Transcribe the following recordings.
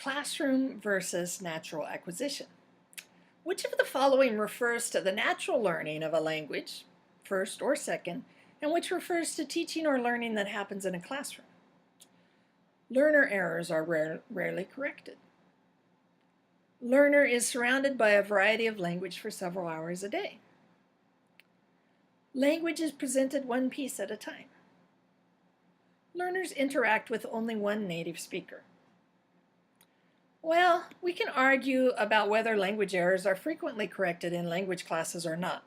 Classroom versus natural acquisition. Which of the following refers to the natural learning of a language, first or second, and which refers to teaching or learning that happens in a classroom? Learner errors are rarely corrected. Learner is surrounded by a variety of language for several hours a day. Language is presented one piece at a time. Learners interact with only one native speaker. Well, we can argue about whether language errors are frequently corrected in language classes or not,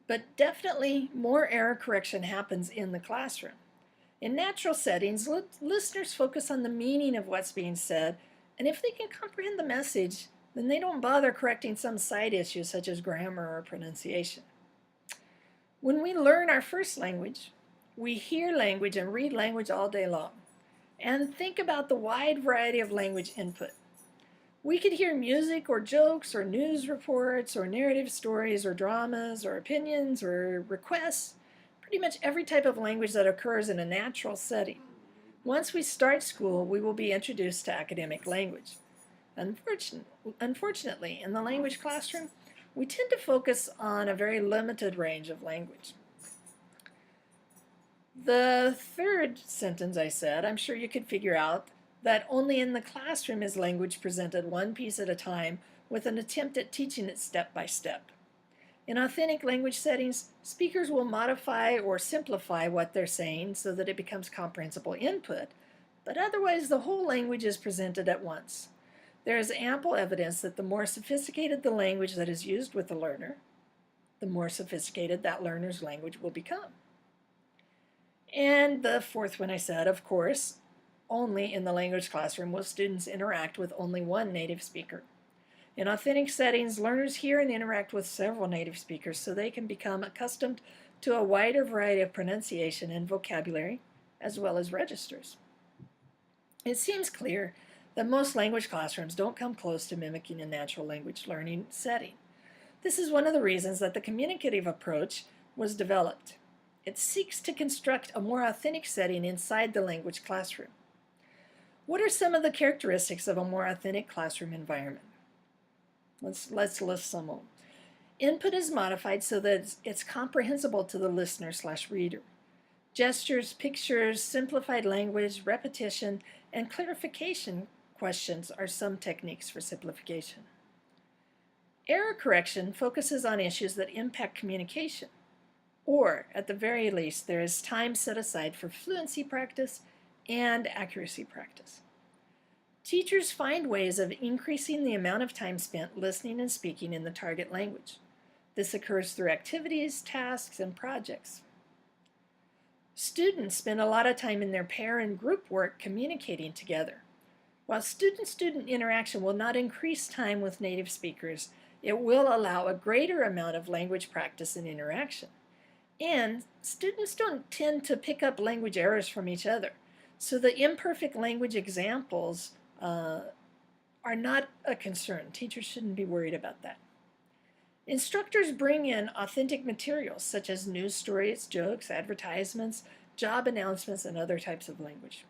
but definitely more error correction happens in the classroom. In natural settings, listeners focus on the meaning of what's being said, and if they can comprehend the message, then they don't bother correcting some side issues such as grammar or pronunciation. When we learn our first language, we hear language and read language all day long, and think about the wide variety of language input. We could hear music or jokes or news reports or narrative stories or dramas or opinions or requests, pretty much every type of language that occurs in a natural setting. Once we start school, we will be introduced to academic language. Unfortunately, in the language classroom, we tend to focus on a very limited range of language. The third sentence I said, I'm sure you could figure out that only in the classroom is language presented one piece at a time with an attempt at teaching it step by step. In authentic language settings, speakers will modify or simplify what they're saying so that it becomes comprehensible input, but otherwise the whole language is presented at once. There is ample evidence that the more sophisticated the language that is used with the learner, the more sophisticated that learner's language will become. And the fourth one I said, of course, only in the language classroom will students interact with only one native speaker. In authentic settings, learners hear and interact with several native speakers so they can become accustomed to a wider variety of pronunciation and vocabulary, as well as registers. It seems clear that most language classrooms don't come close to mimicking a natural language learning setting. This is one of the reasons that the communicative approach was developed. It seeks to construct a more authentic setting inside the language classroom. What are some of the characteristics of a more authentic classroom environment? Let's list some of them. Input is modified so that it's comprehensible to the listener/reader. Gestures, pictures, simplified language, repetition, and clarification questions are some techniques for simplification. Error correction focuses on issues that impact communication, or at the very least, there is time set aside for fluency practice and accuracy practice. Teachers find ways of increasing the amount of time spent listening and speaking in the target language. This occurs through activities, tasks, and projects. Students spend a lot of time in their pair and group work communicating together. While student-student interaction will not increase time with native speakers, it will allow a greater amount of language practice and interaction. And students don't tend to pick up language errors from each other. So the imperfect language examples are not a concern. Teachers shouldn't be worried about that. Instructors bring in authentic materials such as news stories, jokes, advertisements, job announcements, and other types of language.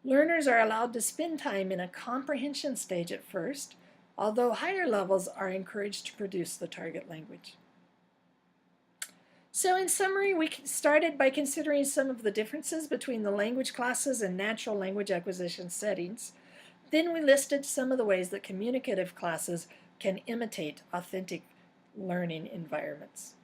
Learners are allowed to spend time in a comprehension stage at first, although higher levels are encouraged to produce the target language. So in summary, we started by considering some of the differences between the language classes and natural language acquisition settings. Then we listed some of the ways that communicative classes can imitate authentic learning environments.